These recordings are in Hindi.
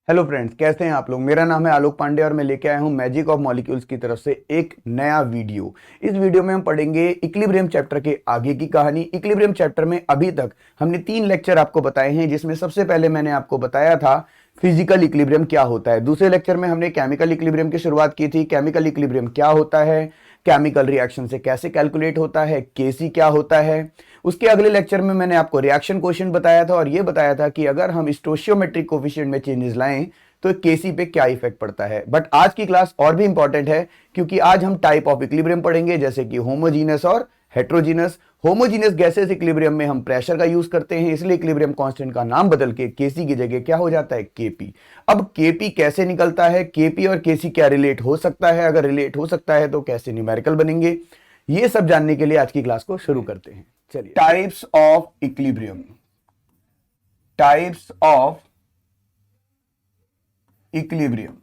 हेलो फ्रेंड्स, कैसे हैं आप लोग। मेरा नाम है आलोक पांडे और मैं लेके आया हूं मैजिक ऑफ मॉलिक्यूल्स की तरफ से एक नया वीडियो। इस वीडियो में हम पढ़ेंगे इक्विलिब्रियम चैप्टर के आगे की कहानी। इक्विलिब्रियम चैप्टर में अभी तक हमने 3 लेक्चर आपको बताए हैं, जिसमें सबसे पहले मैंने आपको बताया था फिजिकल इक्विलिब्रियम क्या होता है। दूसरे लेक्चर में हमने केमिकल इक्विलिब्रियम की शुरुआत की थी। केमिकल इक्विलिब्रियम क्या होता है, केमिकल रिएक्शन से कैसे कैलकुलेट होता है, केसी क्या होता है। उसके अगले लेक्चर में मैंने आपको रिएक्शन क्वेश्चन बताया था और यह बताया था कि अगर हम स्टोशियोमेट्रिक कोफिशिएंट में चेंजेस लाएं तो केसी पे क्या इफेक्ट पड़ता है। बट आज की क्लास और भी इंपॉर्टेंट है, क्योंकि आज हम टाइप ऑफ इक्विलिब्रियम पढ़ेंगे, जैसे कि होमोजीनस और हेट्रोजीनस। होमोजीनस गैसेस इक्विलिब्रियम में हम प्रेशर का यूज करते हैं, इसलिए इक्विलिब्रियम कांस्टेंट का नाम बदल के केसी की जगह क्या हो जाता है, केपी। अब केपी कैसे निकलता है, केपी और केसी क्या रिलेट हो सकता है, अगर रिलेट हो सकता है तो कैसे न्यूमेरिकल बनेंगे, ये सब जानने के लिए आज की क्लास को शुरू करते हैं। चलिए, types of equilibrium. Types of equilibrium.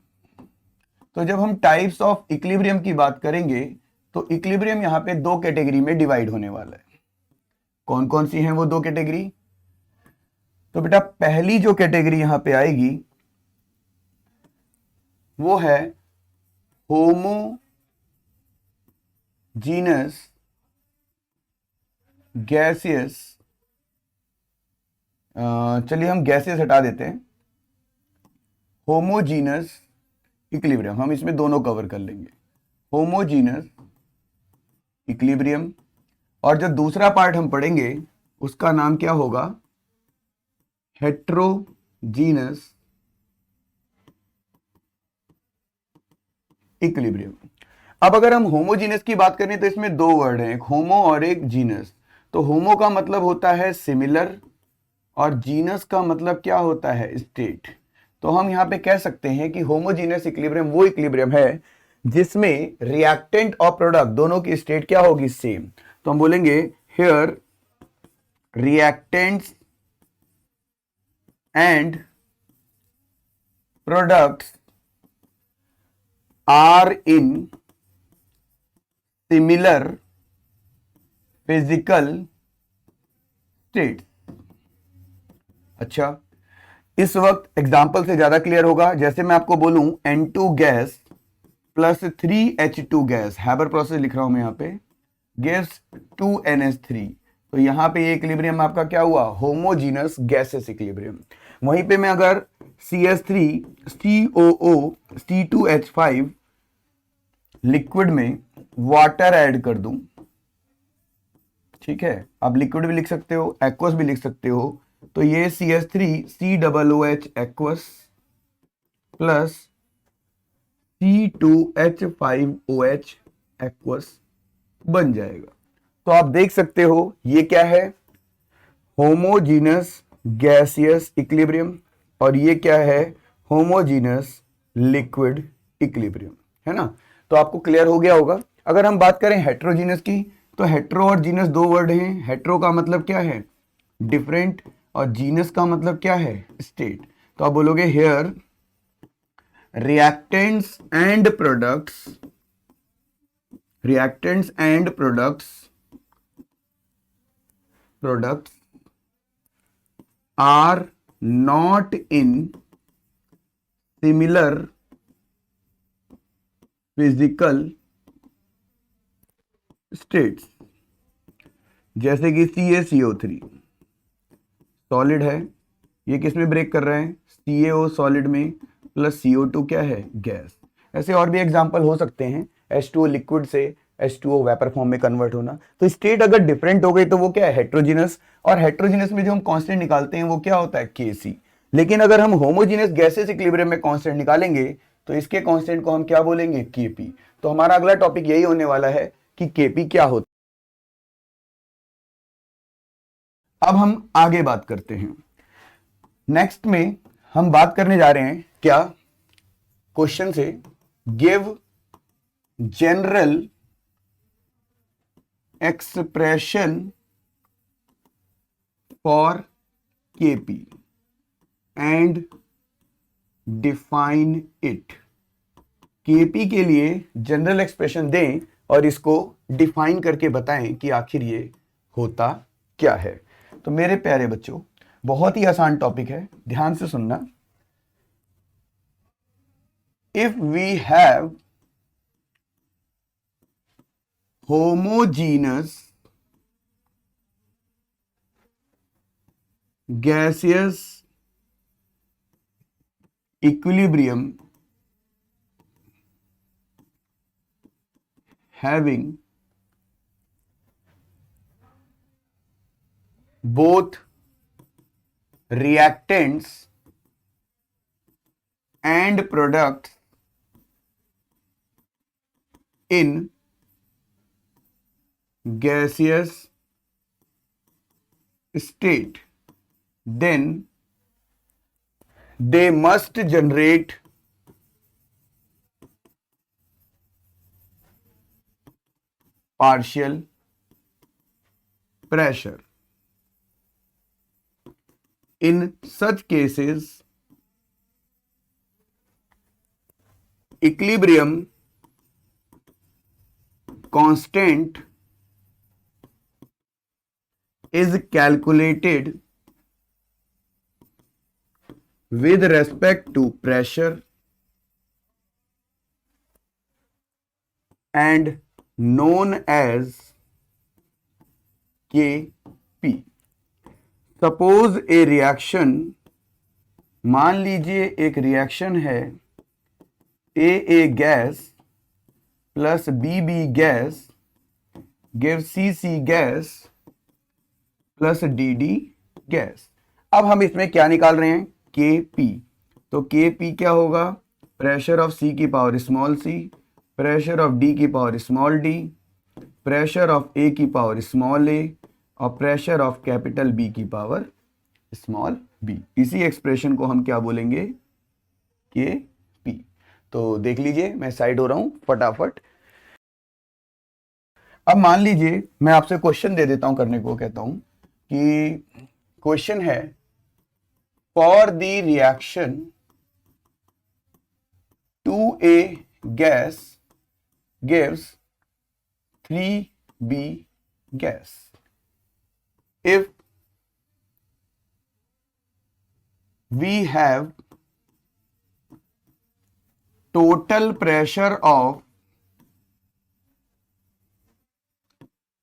तो जब हम टाइप्स ऑफ इक्विलिब्रियम की बात करेंगे तो इक्विलिब्रियम यहां पे 2 कैटेगरी में डिवाइड होने वाला है। कौन कौन सी हैं वो 2 कैटेगरी? तो बेटा, पहली जो कैटेगरी यहां पे आएगी वो है होमोजीनस गैसियस। चलिए हम गैसेस हटा देते हैं। होमोजीनस इक्विलिब्रियम, हम इसमें दोनों कवर कर लेंगे, होमोजीनस इक्विलिब्रियम। और जो दूसरा पार्ट हम पढ़ेंगे उसका नाम क्या होगा, हेट्रोजीनस इक्विलिब्रियम। अब अगर हम होमोजीनस की बात करें तो इसमें 2 वर्ड हैं, एक होमो और एक जीनस। तो होमो का मतलब होता है सिमिलर और जीनस का मतलब क्या होता है, स्टेट। तो हम यहां पे कह सकते हैं कि होमोजीनस इक्विलिब्रियम वो इक्विलिब्रियम है जिसमें रिएक्टेंट और प्रोडक्ट दोनों की स्टेट क्या होगी, सेम। तो हम बोलेंगे here reactants and products are in similar physical state. अच्छा, इस वक्त एग्जाम्पल से ज्यादा क्लियर होगा। जैसे मैं आपको बोलूं N2 gas plus 3H2 gas, Haber process लिख रहा हूं मैं यहां पे, गिव्स 2NH3। तो यहां पे ये इक्विलिब्रियम आपका क्या हुआ, होमोजीनस गैसेस इक्विलिब्रियम। वहीं पे मैं अगर CS3 COO C2H5 लिक्विड में वाटर ऐड कर दूं, ठीक है, आप लिक्विड भी लिख सकते हो, एक्वस भी लिख सकते हो, तो ये CS3 COOH aqueous plus C2H5OH aqueous बन जाएगा। तो आप देख सकते हो ये क्या है, होमोजीनस गैसियस इक्विलिब्रियम, और ये क्या है, होमोजीनस लिक्विड इक्विलिब्रियम, है ना। तो आपको क्लियर हो गया होगा। अगर हम बात करें हेट्रोजीनस की, तो हेट्रो और जीनस 2 वर्ड हैं। हेट्रो का मतलब क्या है, डिफरेंट, और जीनस का मतलब क्या है, स्टेट। तो आप बोलोगे here reactants and products, reactants and products are not in similar physical states। जैसे कि CaCO3 सॉलिड है, ये किस में ब्रेक कर रहे हैं, CaO सॉलिड में, प्लस CO2 क्या है, गैस। ऐसे और भी एग्जांपल हो सकते हैं, H2O लिक्विड से H2O वेपर फॉर्म में कन्वर्ट होना। तो स्टेट अगर डिफरेंट हो गई तो वो क्या है, हेट्रोजीनस। और हेट्रोजीनस में जो हम कांस्टेंट निकालते हैं वो क्या होता है, Kc। लेकिन अगर हम होमोजीनस गैसेस इक्विलिब्रियम में कांस्टेंट निकालेंगे तो इसके कांस्टेंट को हम क्या बोलेंगे, Kp। तो हमारा अगला टॉपिक यही होने वाला है कि Kp क्या होता है। अब हम आगे बात करते हैं। नेक्स्ट में हम बात करने जा रहे हैं क्या, क्वेश्चन से, give general expression for Kp and define it. Kp के लिए जनरल एक्सप्रेशन दें और इसको डिफाइन करके बताएं कि आखिर ये होता क्या है। तो मेरे प्यारे बच्चों, बहुत ही आसान टॉपिक है, ध्यान से सुनना। if we have homogeneous gaseous equilibrium having both reactants and products in gaseous state, then they must generate partial pressure. In such cases, equilibrium constant is calculated with respect to pressure and known as Kp. Suppose a reaction, मान लीजिए एक रिएक्शन है A gas plus B gas give C gas plus D gas. अब हम इसमें क्या निकाल रहे हैं, Kp। तो Kp क्या होगा, प्रेशर ऑफ सी की power small C, pressure of D की power small D, pressure of A की पावर स्मॉल ए और प्रेशर ऑफ कैपिटल बी की पावर स्मॉल बी। इसी एक्सप्रेशन को हम क्या बोलेंगे, Kp। तो देख लीजिए, मैं साइड हो रहा हूं फटाफट। अब मान लीजिए मैं आपसे क्वेश्चन दे देता हूं, करने को कहता हूं कि क्वेश्चन है for the reaction 2A gas gives 3B gas. If we have total pressure of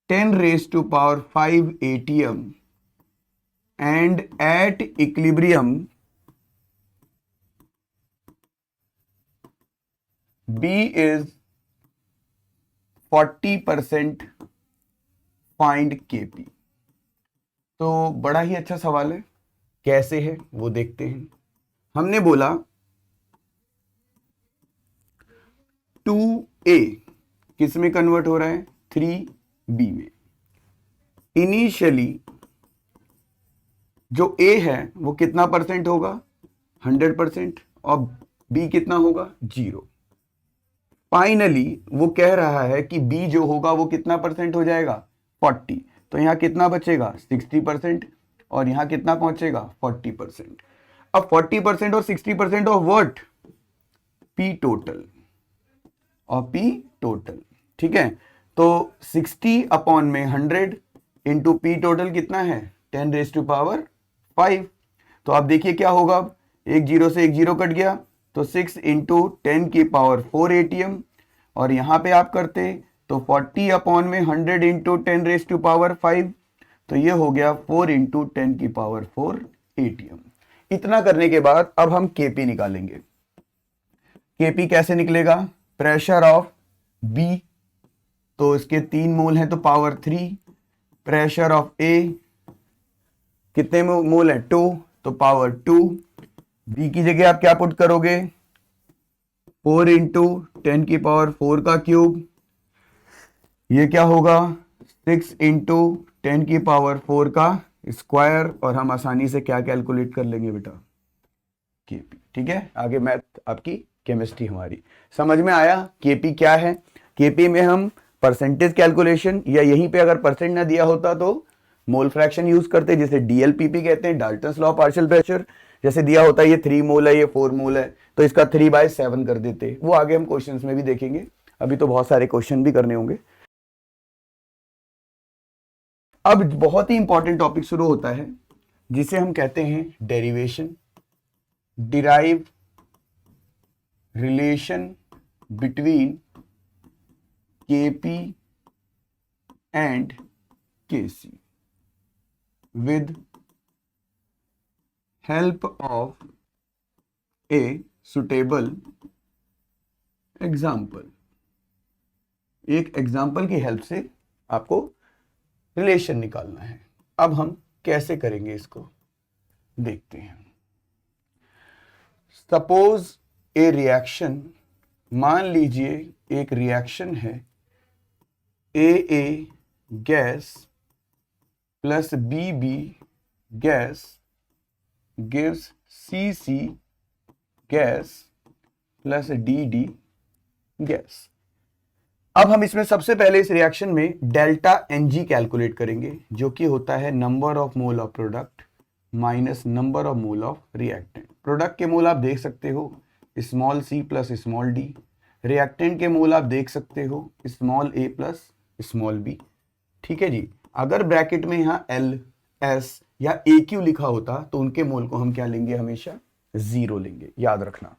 10 raised to power 5 atm and at equilibrium B is 40%, find Kp। तो बड़ा ही अच्छा सवाल है, कैसे है वो देखते हैं। हमने बोला 2A किस में कन्वर्ट हो रहा है, 3B में। इनिशियली जो A है वो कितना परसेंट होगा, 100%, और B कितना होगा, 0। फाइनली वो कह रहा है कि B जो होगा वो कितना परसेंट हो जाएगा, 40। तो यहाँ कितना बचेगा, 60%, और यहाँ कितना पहुंचेगा, 40%। अब 40% और 60% ऑफ व्हाट, P टोटल, और P टोटल, ठीक है। तो 60 अपॉन में 100 इंटू P टोटल कितना है, 10 रेज टू पावर 5। तो आप देखिए क्या होगा, एक जीरो से एक जीरो कट गया, तो 6 इंटू 10 की पावर 4 ATM, और यहाँ पे आप करते तो 40 अपॉन में 100 इंटू 10 रेज टू पावर 5, तो ये हो गया 4 इंटू 10 की पावर 4 ATM। इतना करने के बाद अब हम Kp निकालेंगे। Kp कैसे निकलेगा, प्रेशर ऑफ B, तो इसके 3 मोल हैं तो पावर 3, प्रेशर ऑफ A कितने मोल है, 2, तो पावर 2। B की जगह आप क्या पुट करोगे, 4 इंटू 10 की पावर 4 का क्यूब, ये क्या होगा, 6 इंटू 10 की पावर 4 का स्क्वायर, और हम आसानी से क्या कैलकुलेट कर लेंगे बेटा, Kp। ठीक है, आगे मैथ आपकी, केमिस्ट्री हमारी समझ में आया। Kp क्या है, Kp में हम परसेंटेज कैलकुलेशन, या यहीं पे अगर परसेंट ना दिया होता तो मोल फ्रैक्शन यूज करते, जिसे DLPP कहते हैं, डाल्टन्स लॉ पार्शियल प्रेशर। जैसे दिया होता है ये 3 मोल है, ये 4 मोल है, तो इसका 3/7 कर देते। वो आगे हम क्वेश्चंस में भी देखेंगे, अभी तो बहुत सारे क्वेश्चन भी करने होंगे। अब बहुत ही इंपॉर्टेंट टॉपिक शुरू होता है जिसे हम कहते हैं derivation, derive relation between Kp and Kc with help of a suitable example। एक एग्जाम्पल की हेल्प से आपको रिलेशन निकालना है। अब हम कैसे करेंगे इसको देखते हैं। सपोज ए रिएक्शन, मान लीजिए एक रिएक्शन है A gas plus B gas gives C gas plus D gas. अब हम इसमें सबसे पहले इस रिएक्शन में डेल्टा Ng कैलकुलेट करेंगे, जो कि होता है number of mole of product minus number of mole of reactant. Product के मोल आप देख सकते हो small c plus small D, reactant के मोल आप देख सकते हो small a plus small b। ठीक है जी। अगर ब्रैकेट में यहाँ L S या AQ लिखा होता तो उनके मोल को हम क्या लेंगे, हमेशा 0 लेंगे, याद रखना।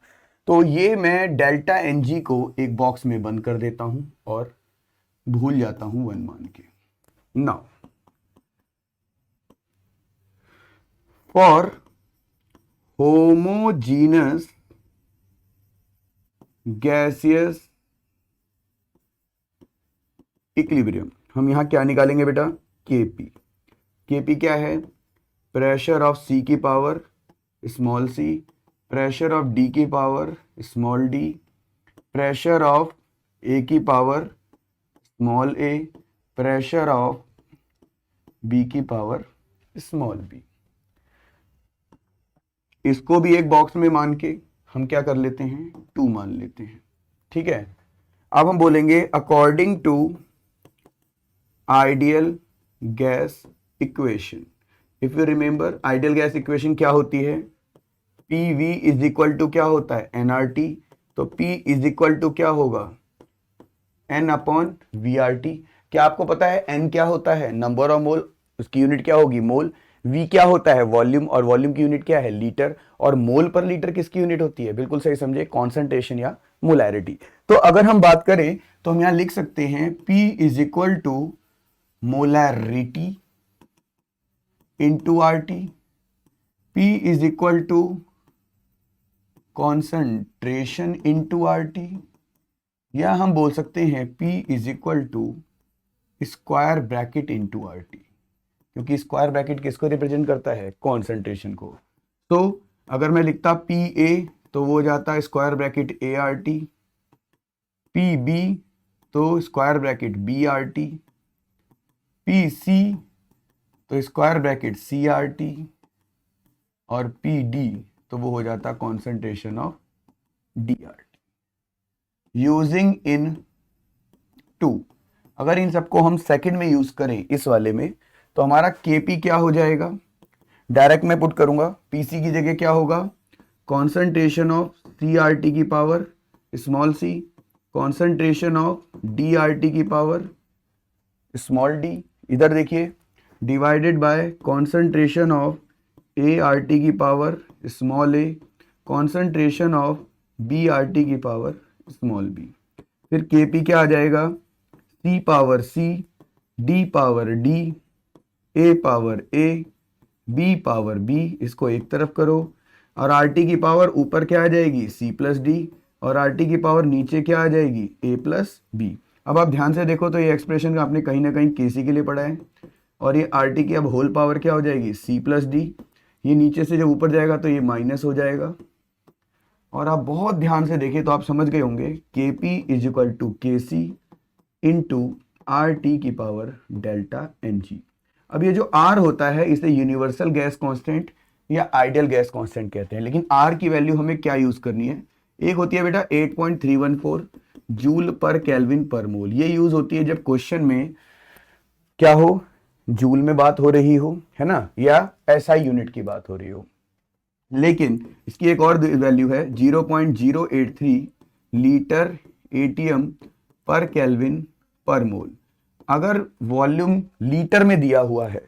तो ये मैं डेल्टा Ng को एक बॉक्स में बंद कर देता हूं और भूल जाता हूं 1 मान के। Now for homogeneous gaseous equilibrium हम यहां क्या निकालेंगे बेटा, Kp क्या है, प्रेशर ऑफ C की power small c, pressure of D की power small d, pressure of A की power small a, pressure of B की पावर स्मॉल b। इसको भी एक बॉक्स में मान के हम क्या कर लेते हैं, 2 मान लेते हैं। ठीक है। अब हम बोलेंगे according to ideal gas equation. If you remember ideal gas equation क्या होती है, PV इज इक्वल टू क्या होता है, nRT। तो P इज इक्वल टू क्या होगा, N अपॉन VRT। क्या आपको पता है N क्या होता है, नंबर ऑफ मोल, उसकी यूनिट क्या होगी, मोल। V क्या होता है, वॉल्यूम, और वॉल्यूम की यूनिट क्या है, लीटर। और मोल पर लीटर किसकी यूनिट होती है, बिल्कुल सही समझे, कॉन्सेंट्रेशन या मोलैरिटी। तो अगर हम बात करें तो हम यहां लिख सकते हैं P is equal to molarity into RT, P is equal to concentration into RT, या हम बोल सकते हैं P is equal to square bracket into RT, क्योंकि स्क्वायर ब्रैकेट किसको रिप्रेजेंट करता है, कॉन्सेंट्रेशन को। तो अगर मैं लिखता PA तो वो जाता है स्क्वायर ब्रैकेट ART, PB तो स्क्वायर ब्रैकेट BRT, PC तो स्क्वायर ब्रैकेट CRT, और PD तो वो हो जाता concentration of DRT। Using in 2, अगर इन सबको हम सेकंड में यूज करें इस वाले में, तो हमारा Kp क्या हो जाएगा, डायरेक्ट मैं पुट करूंगा, Pc की जगह क्या होगा, कॉन्सेंट्रेशन ऑफ CRT की power small c, concentration of DRT की पावर स्मॉल d, इधर देखिए, divided by concentration of ART की power small a, concentration of BRT की पावर स्मॉल b। फिर Kp क्या आ जाएगा, C power C, D power D, A power A, B power B, इसको एक तरफ करो, और RT की पावर ऊपर क्या आ जाएगी, C प्लस D, और RT की पावर नीचे क्या आ जाएगी, A प्लस B। अब आप ध्यान से देखो तो ये एक्सप्रेशन आपने कहीं ना कहीं Kc के लिए पढ़ा है, और ये RT की अब होल पावर क्या हो जाएगी, C प्लस D। ये नीचे से जब ऊपर जाएगा तो ये माइनस हो जाएगा, और आप बहुत ध्यान से देखिए तो आप समझ गए होंगे Kp is equal to Kc into RT की पावर डेल्टा Ng। अब ये जो R होता है इसे यूनिवर्सल गैस कांस्टेंट या आइडियल गैस कांस्टेंट कहते हैं, लेकिन R की वैल्यू हमें क्या यूज करनी है, एक होती है बेटा 8.314 जूल पर केल्विन पर मोल। ये यूज होती है जब क्वेश्चन में क्या हो, जूल में बात हो रही हो, है ना, या SI यूनिट की बात हो रही हो। लेकिन इसकी एक और वैल्यू है 0.083 लीटर ATM पर केल्विन पर मोल। अगर वॉल्यूम लीटर में दिया हुआ है,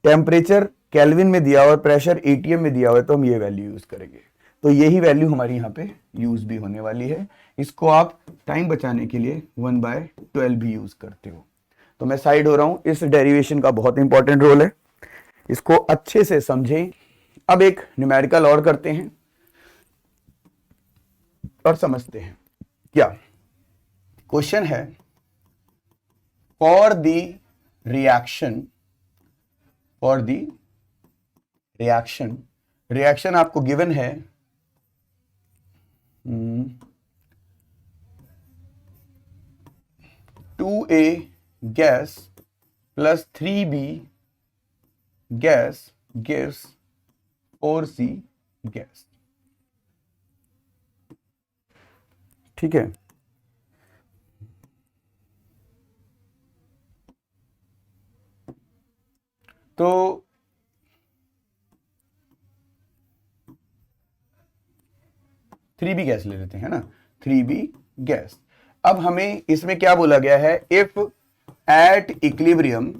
टेम्परेचर केल्विन में दिया हुआ है, प्रेशर ATM में दिया हुआ है, तो हम ये वैल्यू यूज करेंगे। तो यही वैल्यू हमारी यहाँ पे यूज भी होने वाली है। इसको आप टाइम बचाने के लिए 1/12 भी यूज करते हो। तो मैं साइड हो रहा हूं, इस डेरिवेशन का बहुत इंपॉर्टेंट रोल है, इसको अच्छे से समझें। अब एक न्यूमेरिकल और करते हैं और समझते हैं। क्या क्वेश्चन है, फॉर द रिएक्शन आपको गिवन है 2A gas plus 3B gas gives 4C gas. ठीक है, तो 3B गैस ले लेते हैं ना, 3B गैस। अब हमें इसमें क्या बोला गया है, if at equilibrium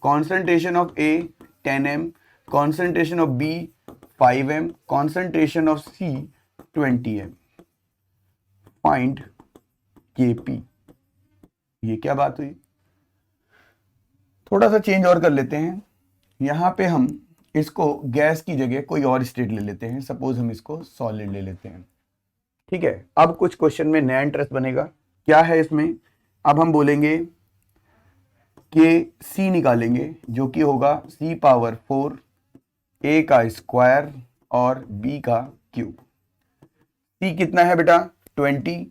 concentration of A 10m, concentration of B 5m, concentration of C 20m, find Kp। ये क्या बात हुई, थोड़ा सा चेंज और कर लेते हैं। यहां पे हम इसको गैस की जगह कोई और स्टेट ले लेते हैं, सपोज हम इसको सॉलिड ले लेते हैं। ठीक है, अब कुछ क्वेश्चन में नया इंटरेस्ट बनेगा। क्या है इसमें, अब हम बोलेंगे कि C निकालेंगे, जो कि होगा C⁴ A का स्क्वायर और B का क्यूब। C कितना है बेटा 20,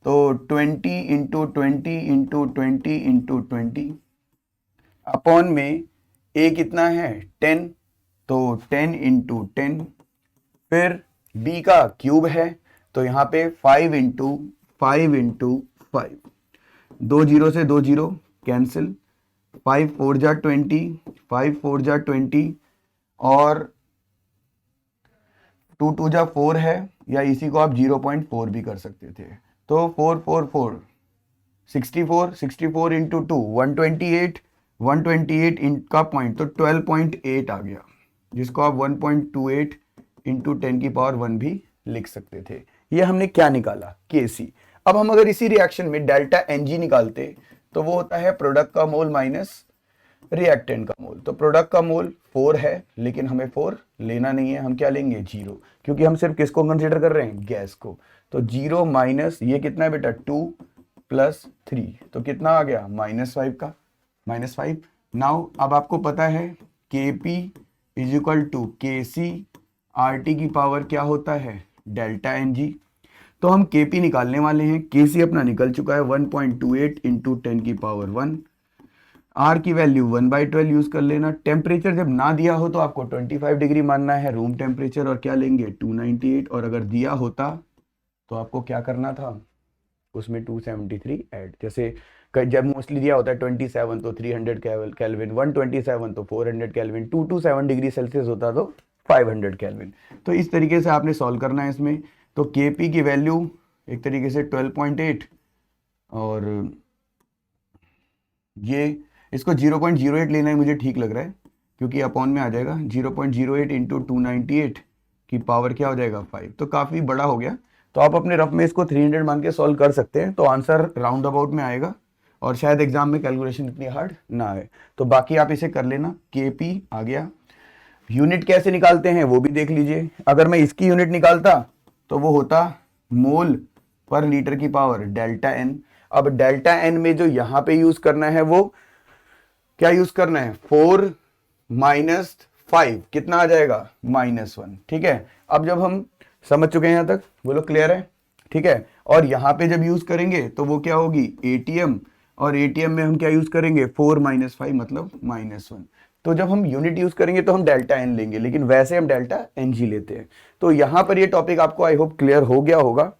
तो 20 इंटू 20 इंटू 20 इंटू 20 अपॉन में A कितना है 10, तो 10 इंटू 10, फिर B का क्यूब है, तो यहाँ पे 5 इंटू 5 इंटू 5, 2 0 से 2 0 कैंसिल, 5 4 जा 20, 5 4 जा 20 और 2 2 जा 4 है, या इसी को आप 0.4 भी कर सकते थे। तो 4 4 4 64, 64 इंटू 2 128, 128 इनका पॉइंट, तो 12.8 आ गया, जिसको आप 1.28 इंटू 10 की पावर 1 भी लिख सकते थे। ये हमने क्या निकाला, Kc। अब हम अगर इसी रिएक्शन में डेल्टा Ng निकालते तो वो होता है प्रोडक्ट का मोल माइनस रिएक्टेंट का मोल। तो प्रोडक्ट का मोल 4 है, लेकिन हमें 4 लेना नहीं है, हम क्या लेंगे 0, क्योंकि हम सिर्फ किसको कंसीडर कर रहे हैं, गैस को। तो 0 माइनस ये कितना है बेटा 2 प्लस 3, तो कितना आ गया -5 का, -5। नाउ अब आपको पता है Kp is equal to Kc RT की पावर क्या होता है डेल्टा Ng। तो हम Kp निकालने वाले हैं, Kc अपना निकल चुका है 1.28 इंटू 10 की पावर 1, R की वैल्यू 1/12 यूज कर लेना। टेम्परेचर जब ना दिया हो तो आपको 25 डिग्री मानना है रूम टेम्परेचर, और क्या लेंगे 298, और अगर दिया होता तो आपको क्या करना था, उसमें 273 ऐड। जैसे जब मोस्टली दिया होता है 27 तो 300 केल्विन, 127 तो 400 केल्विन, 227 डिग्री सेल्सियस होता तो 500 केल्विन। तो इस तरीके से आपने सॉल्व करना है इसमें। तो Kp की वैल्यू एक तरीके से 12.8, और ये इसको 0.08 लेना है, मुझे ठीक लग रहा है, क्योंकि अपॉन में आ जाएगा 0.08 इंटू 298 की पावर क्या हो जाएगा 5, तो काफ़ी बड़ा हो गया। तो आप अपने रफ में इसको 300 मान के सॉल्व कर सकते हैं, तो आंसर राउंड अबाउट में आएगा, और शायद एग्जाम में कैलकुलेशन इतनी हार्ड ना आए। तो बाकी आप इसे कर लेना। Kp आ गया, यूनिट कैसे निकालते हैं वो भी देख लीजिए। अगर मैं इसकी यूनिट निकालता तो वो होता मोल पर लीटर की पावर डेल्टा N। अब डेल्टा N में जो यहां पे यूज करना है वो क्या यूज करना है, 4 माइनस 5 कितना आ जाएगा -1। ठीक है, अब जब हम समझ चुके हैं यहां तक, बोलो क्लियर है, ठीक है। और यहां पे जब यूज करेंगे तो वो क्या होगी ATM, और ATM में हम क्या यूज करेंगे 4 माइनस 5 मतलब -1। तो जब हम यूनिट यूज करेंगे तो हम डेल्टा N लेंगे, लेकिन वैसे हम डेल्टा Ng लेते हैं। तो यहां पर ये टॉपिक आपको आई होप क्लियर हो गया होगा।